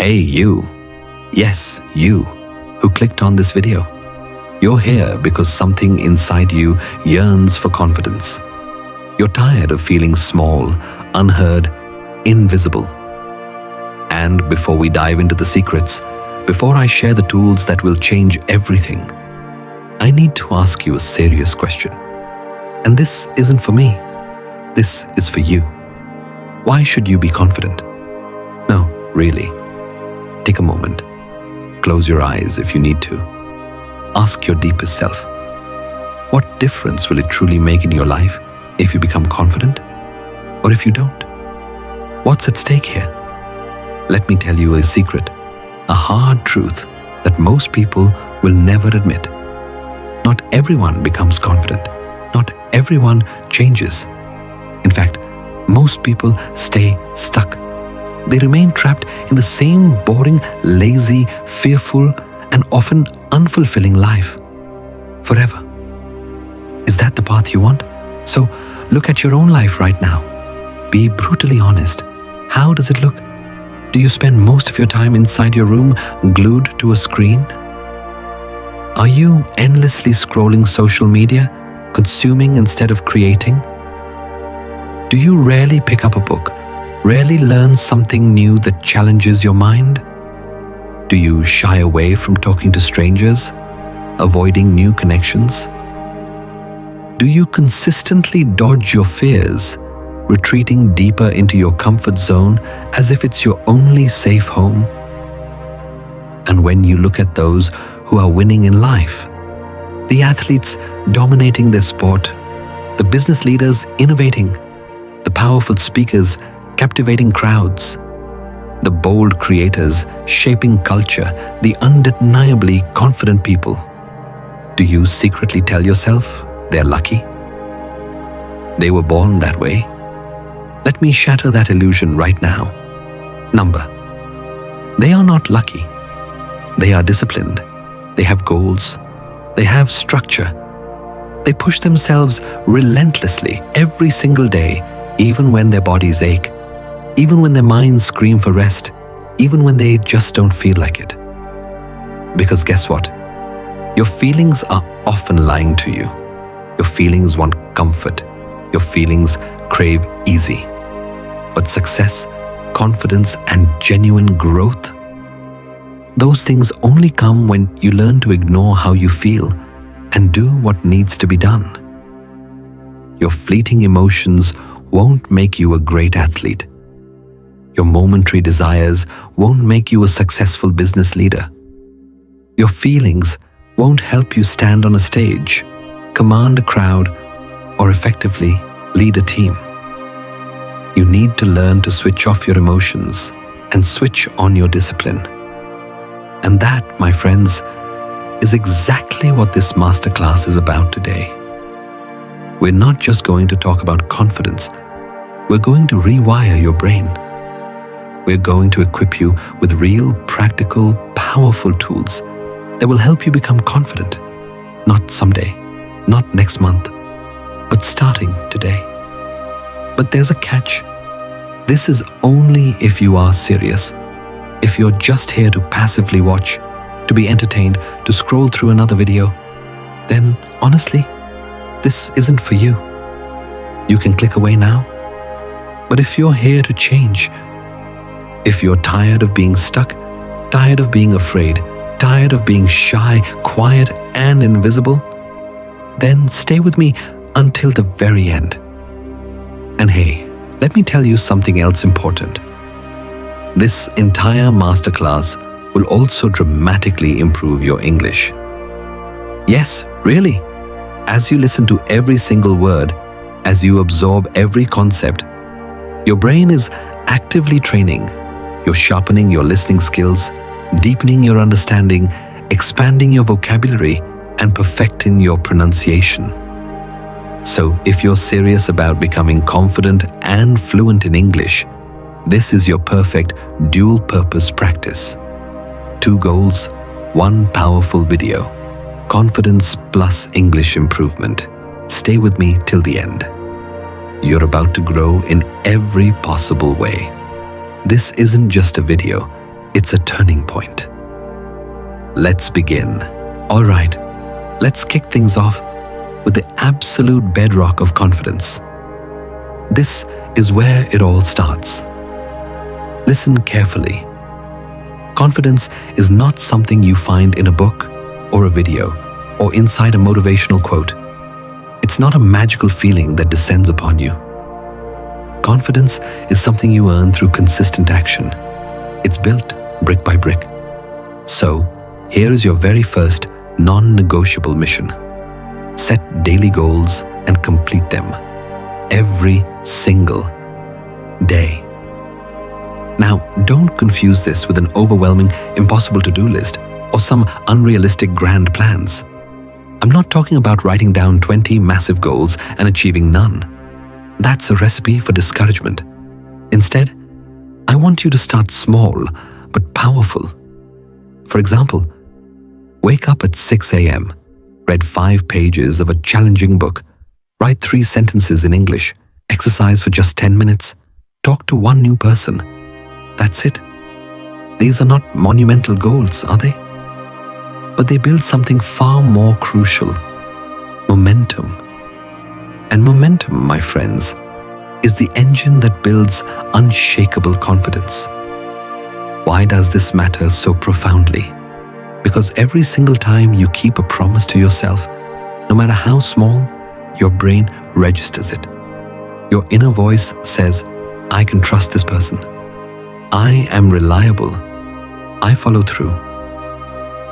Hey, you. Yes, you who clicked on this video. You're here because something inside you yearns for confidence. You're tired of feeling small, unheard, invisible. And before we dive into the secrets, before I share the tools that will change everything, I need to ask you a serious question. And this isn't for me. This is for you. Why should you be confident? No, really. Take a moment. Close your eyes if you need to. Ask your deepest self. What difference will it truly make in your life if you become confident? Or if you don't? What's at stake here? Let me tell you a secret, a hard truth that most people will never admit. Not everyone becomes confident. Not everyone changes. In fact, most people stay stuck. They remain trapped in the same boring, lazy, fearful, and often unfulfilling life forever. Is that the path you want? So look at your own life right now. Be brutally honest. How does it look? Do you spend most of your time inside your room, glued to a screen? Are you endlessly scrolling social media, consuming instead of creating? Do you rarely pick up a book, rarely learn something new that challenges your mind? Do you shy away from talking to strangers, avoiding new connections? Do you consistently dodge your fears, retreating deeper into your comfort zone as if it's your only safe home? And when you look at those who are winning in life, the athletes dominating their sport, the business leaders innovating, the powerful speakers captivating crowds, the bold creators shaping culture, the undeniably confident people, do you secretly tell yourself they're lucky? They were born that way. Let me shatter that illusion right now. Number. They are not lucky. They are disciplined. They have goals. They have structure. They push themselves relentlessly every single day, even when their bodies ache, even when their minds scream for rest, even when they just don't feel like it. Because guess what? Your feelings are often lying to you. Your feelings want comfort. Your feelings crave easy. But success, confidence, and genuine growth, those things only come when you learn to ignore how you feel and do what needs to be done. Your fleeting emotions won't make you a great athlete. Your momentary desires won't make you a successful business leader. Your feelings won't help you stand on a stage, command a crowd, or effectively lead a team. You need to learn to switch off your emotions and switch on your discipline. And that, my friends, is exactly what this masterclass is about today. We're not just going to talk about confidence. We're going to rewire your brain. We're going to equip you with real, practical, powerful tools that will help you become confident. Not someday, not next month, but starting today. But there's a catch. This is only if you are serious. If you're just here to passively watch, to be entertained, to scroll through another video, then honestly, this isn't for you. You can click away now. But if you're here to change, if you're tired of being stuck, tired of being afraid, tired of being shy, quiet, and invisible, then stay with me until the very end. And hey, let me tell you something else important. This entire masterclass will also dramatically improve your English. Yes, really. As you listen to every single word, as you absorb every concept, your brain is actively training. You're sharpening your listening skills, deepening your understanding, expanding your vocabulary, and perfecting your pronunciation. So if you're serious about becoming confident and fluent in English, this is your perfect dual-purpose practice. 2 goals, 1 powerful video. Confidence plus English improvement. Stay with me till the end. You're about to grow in every possible way. This isn't just a video. It's a turning point. Let's begin. All right, let's kick things off with the absolute bedrock of confidence. This is where it all starts. Listen carefully. Confidence is not something you find in a book or a video or inside a motivational quote. It's not a magical feeling that descends upon you. Confidence is something you earn through consistent action. It's built brick by brick. So, here is your very first non-negotiable mission. Set daily goals and complete them every single day. Now, don't confuse this with an overwhelming, impossible to-do list or some unrealistic grand plans. I'm not talking about writing down 20 massive goals and achieving none. That's a recipe for discouragement. Instead, I want you to start small but powerful. For example, wake up at 6 a.m., read 5 pages of a challenging book, write 3 sentences in English, exercise for just 10 minutes, talk to 1 new person. That's it. These are not monumental goals, are they? But they build something far more crucial: momentum. And momentum, my friends, is the engine that builds unshakable confidence. Why does this matter so profoundly? Because every single time you keep a promise to yourself, no matter how small, your brain registers it. Your inner voice says, I can trust this person. I am reliable. I follow through.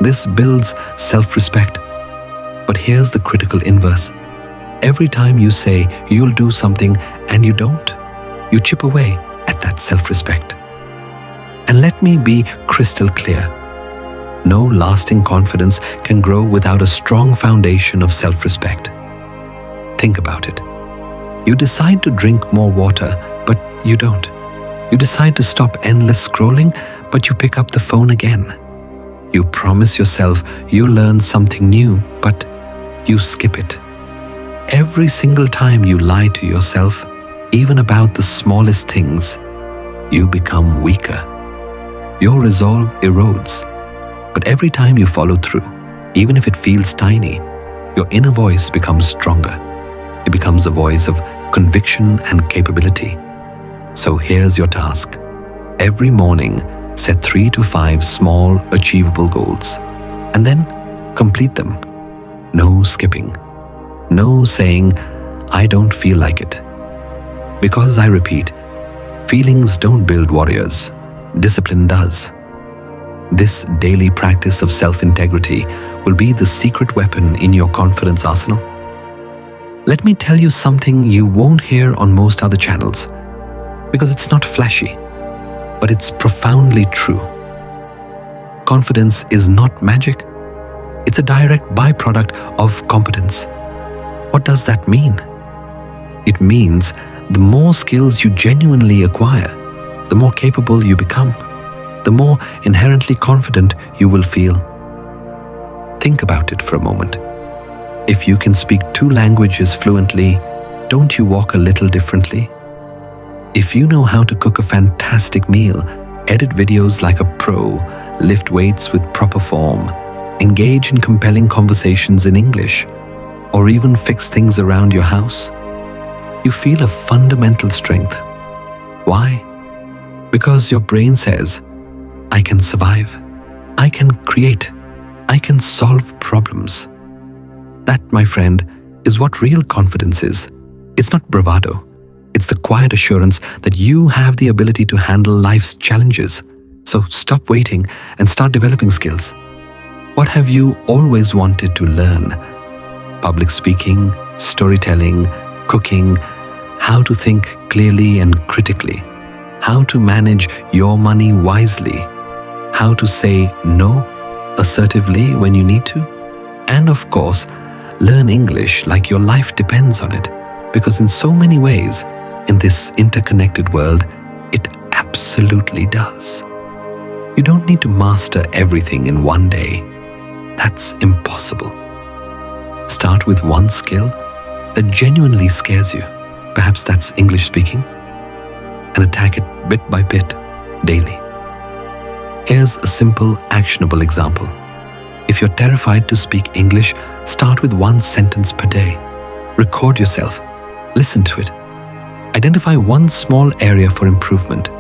This builds self-respect. But here's the critical inverse. Every time you say you'll do something and you don't, you chip away at that self-respect. And let me be crystal clear. No lasting confidence can grow without a strong foundation of self-respect. Think about it. You decide to drink more water, but you don't. You decide to stop endless scrolling, but you pick up the phone again. You promise yourself you'll learn something new, but you skip it. Every single time you lie to yourself, even about the smallest things, you become weaker. Your resolve erodes. But every time you follow through, even if it feels tiny, your inner voice becomes stronger. It becomes a voice of conviction and capability. So here's your task. Every morning, set 3 to 5 small, achievable goals, and then complete them. No skipping. No saying, I don't feel like it. Because I repeat, feelings don't build warriors. Discipline does. This daily practice of self-integrity will be the secret weapon in your confidence arsenal. Let me tell you something you won't hear on most other channels, because it's not flashy, but it's profoundly true. Confidence is not magic. It's a direct byproduct of competence. What does that mean? It means the more skills you genuinely acquire, the more capable you become, the more inherently confident you will feel. Think about it for a moment. If you can speak 2 languages fluently, don't you walk a little differently? If you know how to cook a fantastic meal, edit videos like a pro, lift weights with proper form, engage in compelling conversations in English, or even fix things around your house, you feel a fundamental strength. Why? Because your brain says, I can survive, I can create, I can solve problems. That, my friend, is what real confidence is. It's not bravado. It's the quiet assurance that you have the ability to handle life's challenges. So stop waiting and start developing skills. What have you always wanted to learn? Public speaking, storytelling, cooking, how to think clearly and critically, how to manage your money wisely, how to say no assertively when you need to, and of course, learn English like your life depends on it, because in so many ways, in this interconnected world, it absolutely does. You don't need to master everything in one day. That's impossible. Start with one skill that genuinely scares you. Perhaps that's English speaking, and attack it bit by bit, daily. Here's a simple, actionable example. If you're terrified to speak English, start with one sentence per day. Record yourself. Listen to it. Identify one small area for improvement.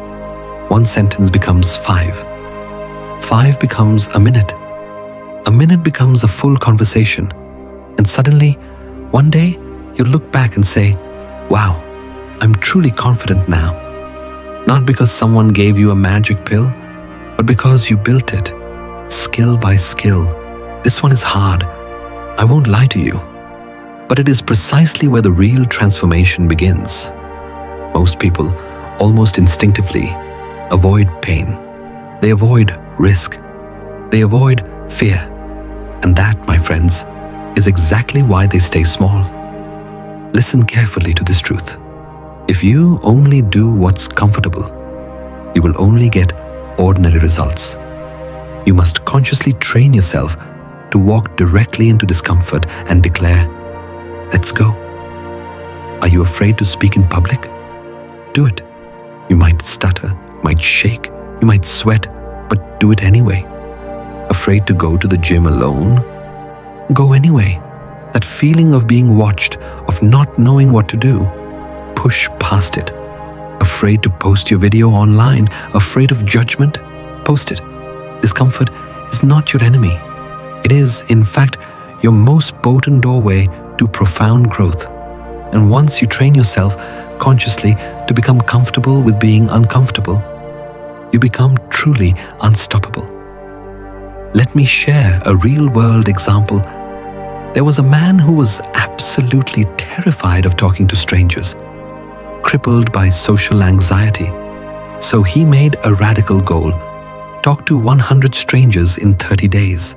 One sentence becomes 5. 5 becomes a minute. A minute becomes a full conversation. And suddenly, one day, you look back and say, wow, I'm truly confident now. Not because someone gave you a magic pill, but because you built it, skill by skill. This one is hard. I won't lie to you. But it is precisely where the real transformation begins. Most people, almost instinctively, avoid pain. They avoid risk. They avoid fear. And that, my friends, is exactly why they stay small. Listen carefully to this truth. If you only do what's comfortable, you will only get ordinary results. You must consciously train yourself to walk directly into discomfort and declare, let's go. Are you afraid to speak in public? Do it. You might stutter, you might shake, you might sweat, but do it anyway. Afraid to go to the gym alone? Go anyway. That feeling of being watched, of not knowing what to do, push past it. Afraid to post your video online, afraid of judgment? Post it. Discomfort is not your enemy. It is, in fact, your most potent doorway to profound growth. And once you train yourself consciously to become comfortable with being uncomfortable, you become truly unstoppable. Let me share a real-world example. There was a man who was absolutely terrified of talking to strangers, crippled by social anxiety. So he made a radical goal: talk to 100 strangers in 30 days.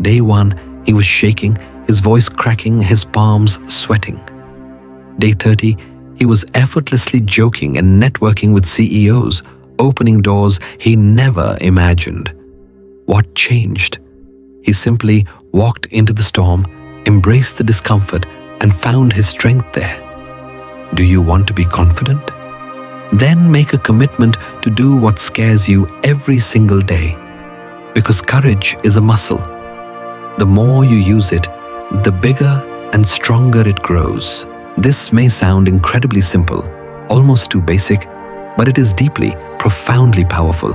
Day 1, he was shaking, his voice cracking, his palms sweating. Day 30, he was effortlessly joking and networking with CEOs, opening doors he never imagined. What changed? He simply walked into the storm, embraced the discomfort, and found his strength there. Do you want to be confident? Then make a commitment to do what scares you every single day. Because courage is a muscle. The more you use it, the bigger and stronger it grows. This may sound incredibly simple, almost too basic, but it is deeply, profoundly powerful.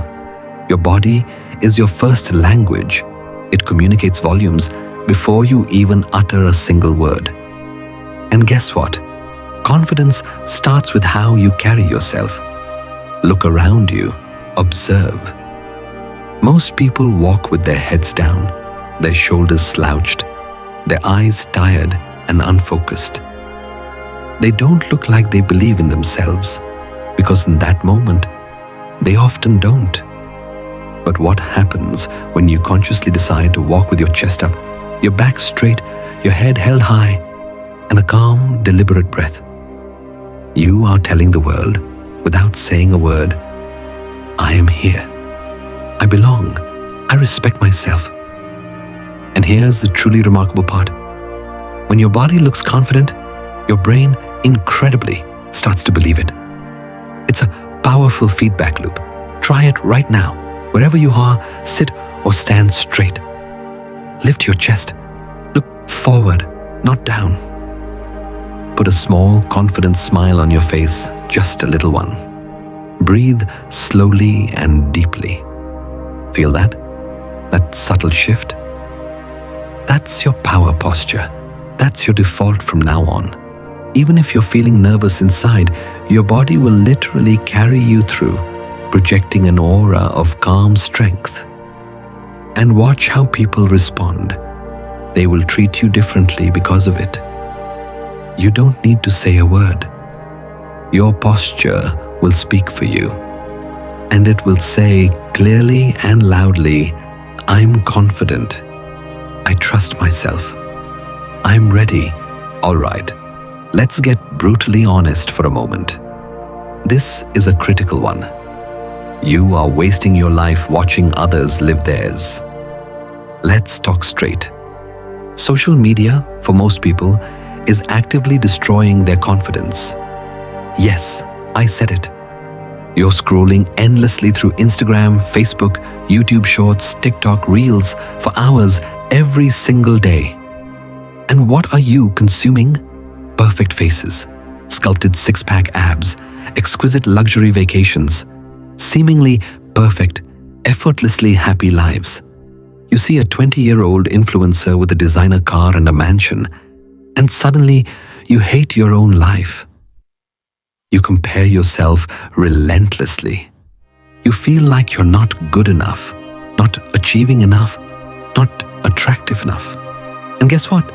Your body is your first language. It communicates volumes before you even utter a single word. And guess what? Confidence starts with how you carry yourself. Look around you, observe. Most people walk with their heads down, their shoulders slouched, their eyes tired and unfocused. They don't look like they believe in themselves, because in that moment, they often don't. But what happens when you consciously decide to walk with your chest up, your back straight, your head held high, and a calm, deliberate breath? You are telling the world, without saying a word, I am here. I belong. I respect myself. And here's the truly remarkable part. When your body looks confident, your brain incredibly starts to believe it. It's a powerful feedback loop. Try it right now. Wherever you are, sit or stand straight. Lift your chest. Look forward, not down. Put a small, confident smile on your face, just a little one. Breathe slowly and deeply. Feel that? That subtle shift? That's your power posture. That's your default from now on. Even if you're feeling nervous inside, your body will literally carry you through, projecting an aura of calm strength. And watch how people respond. They will treat you differently because of it. You don't need to say a word. Your posture will speak for you. And it will say clearly and loudly, I'm confident. I trust myself. I'm ready. All right, let's get brutally honest for a moment. This is a critical one. You are wasting your life watching others live theirs. Let's talk straight. Social media, for most people, is actively destroying their confidence. Yes, I said it. You're scrolling endlessly through Instagram, Facebook, YouTube Shorts, TikTok, Reels for hours every single day. And what are you consuming? Perfect faces, sculpted six-pack abs, exquisite luxury vacations, seemingly perfect, effortlessly happy lives. You see a 20-year-old influencer with a designer car and a mansion, and suddenly you hate your own life. You compare yourself relentlessly. You feel like you're not good enough, not achieving enough, not attractive enough. And guess what?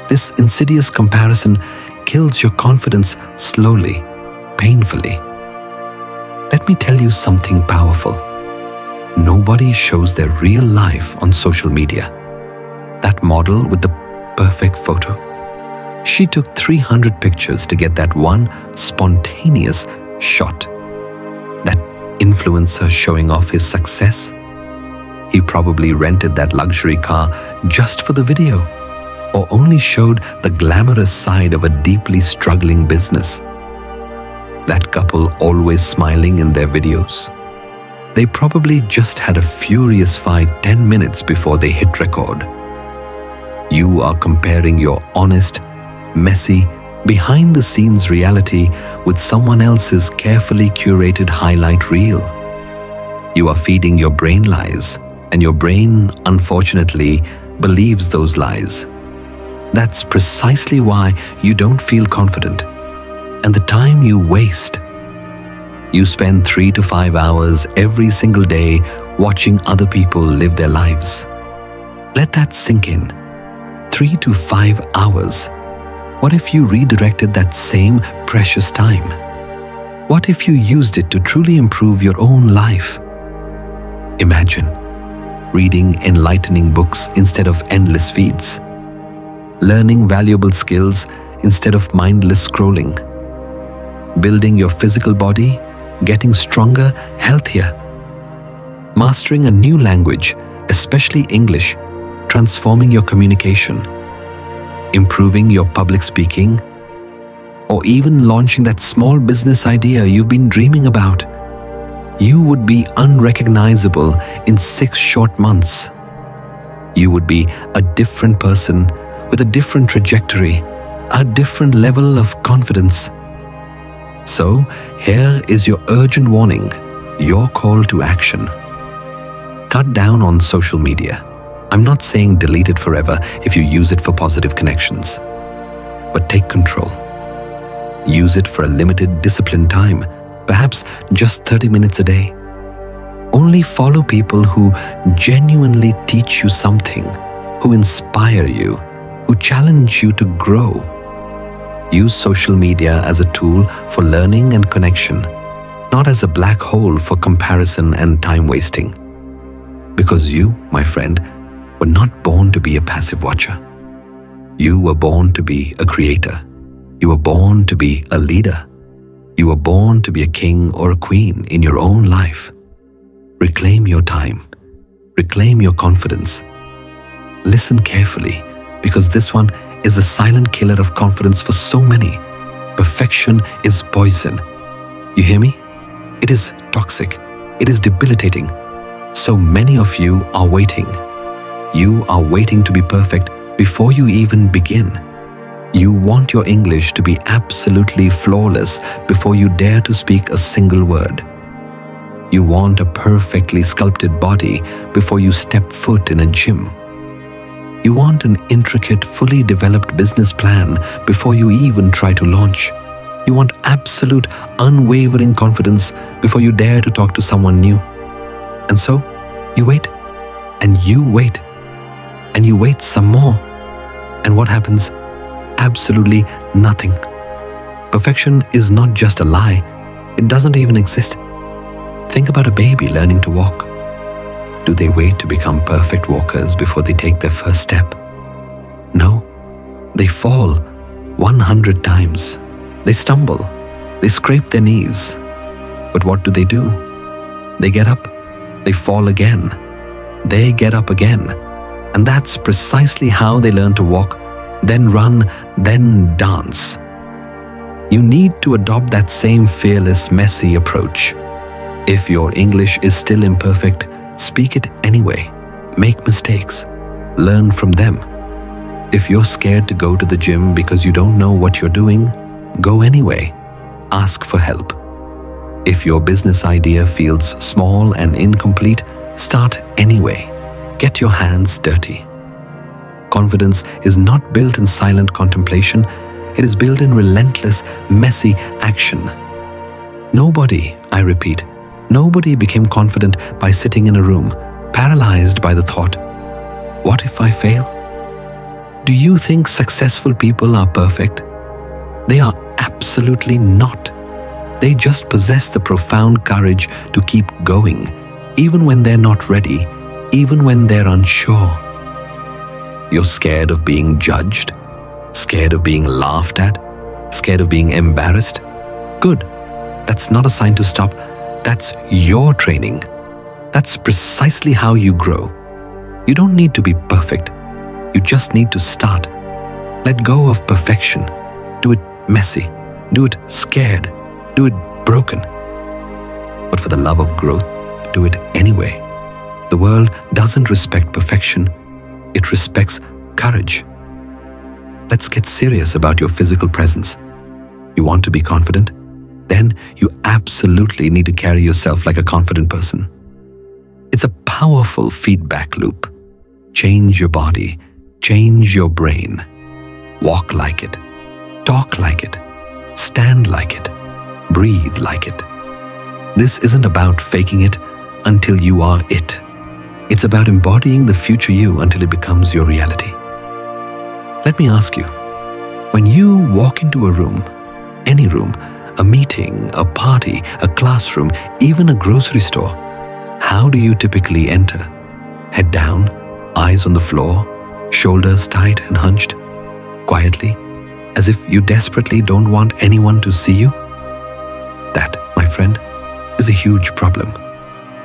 This insidious comparison kills your confidence slowly, painfully. Let me tell you something powerful. Nobody shows their real life on social media. That model with the perfect photo, she took 300 pictures to get that one spontaneous shot. That influencer showing off his success, he probably rented that luxury car just for the video, or only showed the glamorous side of a deeply struggling business. That couple always smiling in their videos, they probably just had a furious fight 10 minutes before they hit record. You are comparing your honest, messy, behind-the-scenes reality with someone else's carefully curated highlight reel. You are feeding your brain lies, and your brain, unfortunately, believes those lies. That's precisely why you don't feel confident, and the time you waste. You spend 3 to 5 hours every single day watching other people live their lives. Let that sink in. 3 to 5 hours. What if you redirected that same precious time? What if you used it to truly improve your own life? Imagine reading enlightening books instead of endless feeds, learning valuable skills instead of mindless scrolling, building your physical body, getting stronger, healthier, mastering a new language, especially English, transforming your communication, improving your public speaking, or even launching that small business idea you've been dreaming about. You would be unrecognizable in 6 short months. You would be a different person with a different trajectory, a different level of confidence. So, here is your urgent warning, your call to action. Cut down on social media. I'm not saying delete it forever if you use it for positive connections. But take control. Use it for a limited disciplined time, perhaps just 30 minutes a day. Only follow people who genuinely teach you something, who inspire you, who challenge you to grow. Use social media as a tool for learning and connection, not as a black hole for comparison and time wasting. Because you, my friend, were not born to be a passive watcher. You were born to be a creator. You were born to be a leader. You were born to be a king or a queen in your own life. Reclaim your time. Reclaim your confidence. Listen carefully, because this one is a silent killer of confidence for so many. Perfection is poison. You hear me? It is toxic. It is debilitating. So many of you are waiting. You are waiting to be perfect before you even begin. You want your English to be absolutely flawless before you dare to speak a single word. You want a perfectly sculpted body before you step foot in a gym. You want an intricate, fully developed business plan before you even try to launch. You want absolute, unwavering confidence before you dare to talk to someone new. And so, you wait, and you wait, and you wait some more. And what happens? Absolutely nothing. Perfection is not just a lie. It doesn't even exist. Think about a baby learning to walk. Do they wait to become perfect walkers before they take their first step? No. They fall 100 times. They stumble. They scrape their knees. But what do? They get up. They fall again. They get up again. And that's precisely how they learn to walk, then run, then dance. You need to adopt that same fearless, messy approach. If your English is still imperfect, speak it anyway. Make mistakes. Learn from them. If you're scared to go to the gym because you don't know what you're doing, go anyway. Ask for help. If your business idea feels small and incomplete, start anyway. Get your hands dirty. Confidence is not built in silent contemplation. It is built in relentless, messy action. Nobody, I repeat, nobody became confident by sitting in a room, paralyzed by the thought, what if I fail? Do you think successful people are perfect? They are absolutely not. They just possess the profound courage to keep going, even when they're not ready, even when they're unsure. You're scared of being judged, scared of being laughed at, scared of being embarrassed? Good. That's not a sign to stop. That's your training. That's precisely how you grow. You don't need to be perfect. You just need to start. Let go of perfection. Do it messy. Do it scared. Do it broken. But for the love of growth, do it anyway. The world doesn't respect perfection. It respects courage. Let's get serious about your physical presence. You want to be confident? Then you absolutely need to carry yourself like a confident person. It's a powerful feedback loop. Change your body. Change your brain. Walk like it. Talk like it. Stand like it. Breathe like it. This isn't about faking it until you are it. It's about embodying the future you until it becomes your reality. Let me ask you, when you walk into a room, any room, a meeting, a party, a classroom, even a grocery store, how do you typically enter? Head down, eyes on the floor, shoulders tight and hunched, quietly, as if you desperately don't want anyone to see you? That, my friend, is a huge problem.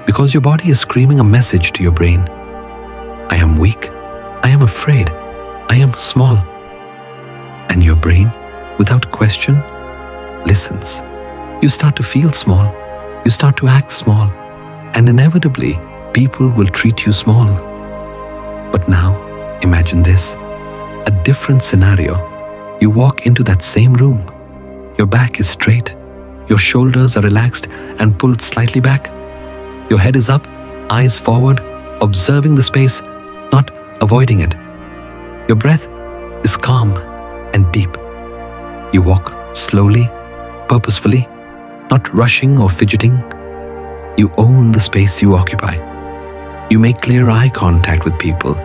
Because your body is screaming a message to your brain. I am weak. I am afraid. I am small. And your brain, without question, listens. You start to feel small. You start to act small. And inevitably, people will treat you small. But now, imagine this. A different scenario. You walk into that same room. Your back is straight. Your shoulders are relaxed and pulled slightly back. Your head is up, eyes forward, observing the space, not avoiding it. Your breath is calm and deep. You walk slowly, purposefully, not rushing or fidgeting. You own the space you occupy. You make clear eye contact with people,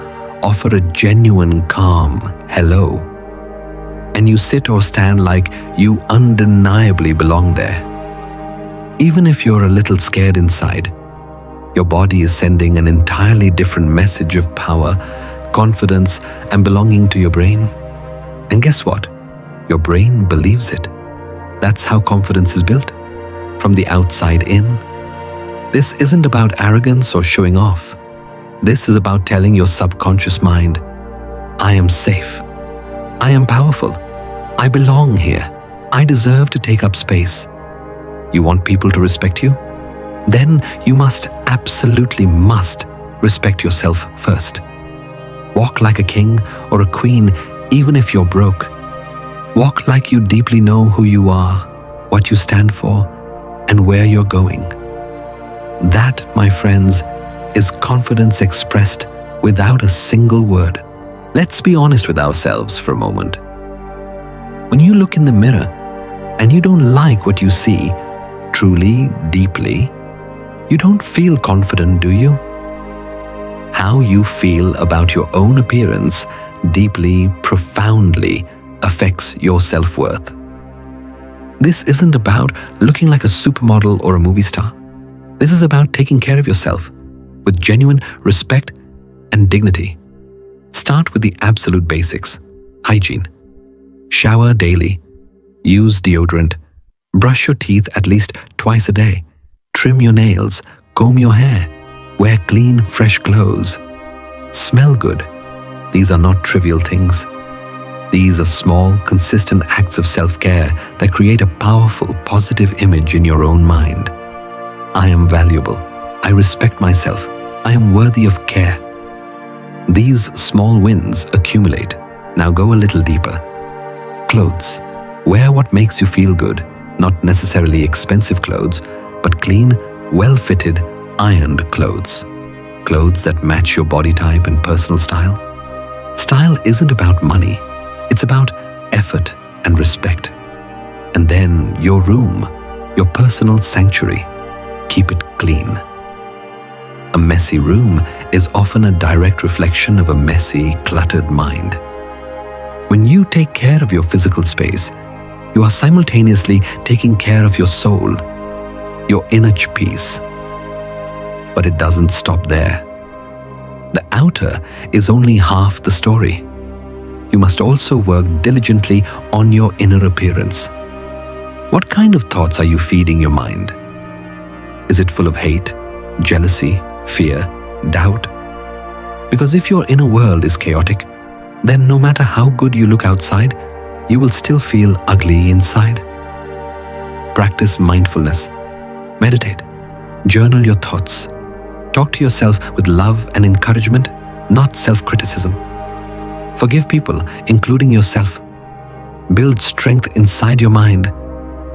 offer a genuine, calm hello, and you sit or stand like you undeniably belong there. Even if you're a little scared inside, your body is sending an entirely different message of power, confidence, and belonging to your brain. And guess what? Your brain believes it. That's how confidence is built, from the outside in. This isn't about arrogance or showing off. This is about telling your subconscious mind, I am safe. I am powerful. I belong here. I deserve to take up space. You want people to respect you? Then you absolutely must respect yourself first. Walk like a king or a queen, even if you're broke. Walk like you deeply know who you are, what you stand for, and where you're going. That, my friends, is confidence expressed without a single word. Let's be honest with ourselves for a moment. When you look in the mirror and you don't like what you see, truly, deeply, you don't feel confident, do you? How you feel about your own appearance deeply, profoundly affects your self-worth. This isn't about looking like a supermodel or a movie star. This is about taking care of yourself with genuine respect and dignity. Start with the absolute basics. Hygiene. Shower daily. Use deodorant. Brush your teeth at least twice a day. Trim your nails. Comb your hair. Wear clean, fresh clothes. Smell good. These are not trivial things. These are small, consistent acts of self-care that create a powerful, positive image in your own mind. I am valuable. I respect myself. I am worthy of care. These small wins accumulate. Now go a little deeper. Clothes. Wear what makes you feel good, not necessarily expensive clothes, but clean, well-fitted, ironed clothes. Clothes that match your body type and personal style. Style isn't about money. It's about effort and respect. And then your room, your personal sanctuary. Keep it clean. A messy room is often a direct reflection of a messy, cluttered mind. When you take care of your physical space, you are simultaneously taking care of your soul, your inner peace. But it doesn't stop there. The outer is only half the story. You must also work diligently on your inner appearance. What kind of thoughts are you feeding your mind? Is it full of hate, jealousy, fear, doubt? Because if your inner world is chaotic, then no matter how good you look outside, you will still feel ugly inside. Practice mindfulness. Meditate. Journal your thoughts. Talk to yourself with love and encouragement, not self-criticism. Forgive people, including yourself. Build strength inside your mind.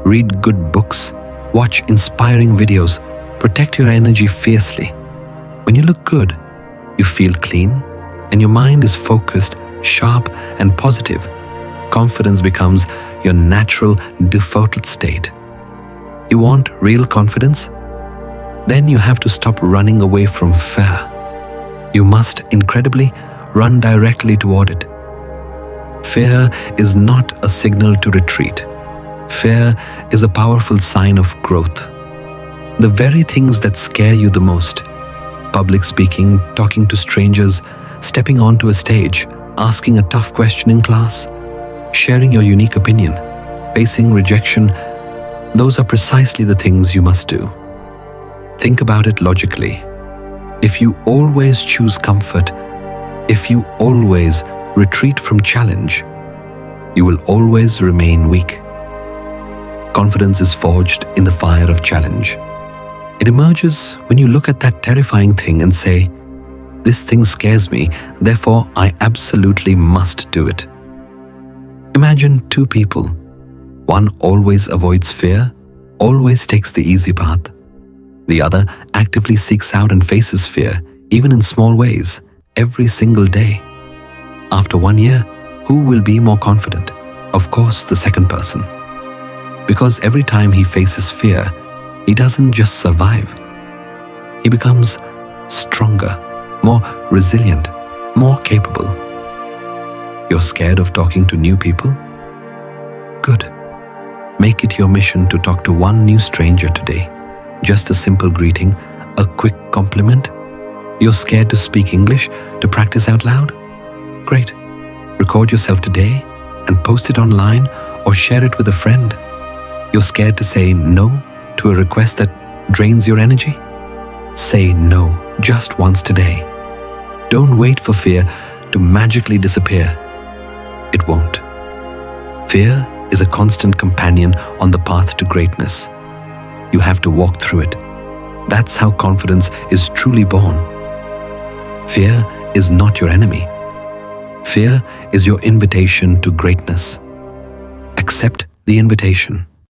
Read good books. Watch inspiring videos. Protect your energy fiercely. When you look good, you feel clean, and your mind is focused, sharp, and positive. Confidence becomes your natural default state. You want real confidence? Then you have to stop running away from fear. You must incredibly run directly toward it. Fear is not a signal to retreat. Fear is a powerful sign of growth. The very things that scare you the most, public speaking, talking to strangers, stepping onto a stage, asking a tough question in class, sharing your unique opinion, facing rejection, those are precisely the things you must do. Think about it logically. If you always choose comfort, if you always retreat from challenge, you will always remain weak. Confidence is forged in the fire of challenge. It emerges when you look at that terrifying thing and say, "This thing scares me, therefore I absolutely must do it." Imagine two people. One always avoids fear, always takes the easy path. The other actively seeks out and faces fear, even in small ways, every single day. After 1 year, who will be more confident? Of course, the second person. Because every time he faces fear, he doesn't just survive. He becomes stronger, more resilient, more capable. You're scared of talking to new people? Good. Make it your mission to talk to one new stranger today. Just a simple greeting, a quick compliment. You're scared to speak English, to practice out loud? Great. Record yourself today and post it online or share it with a friend. You're scared to say no to a request that drains your energy? Say no just once today. Don't wait for fear to magically disappear. It won't. Fear is a constant companion on the path to greatness. You have to walk through it. That's how confidence is truly born. Fear is not your enemy. Fear is your invitation to greatness. Accept the invitation.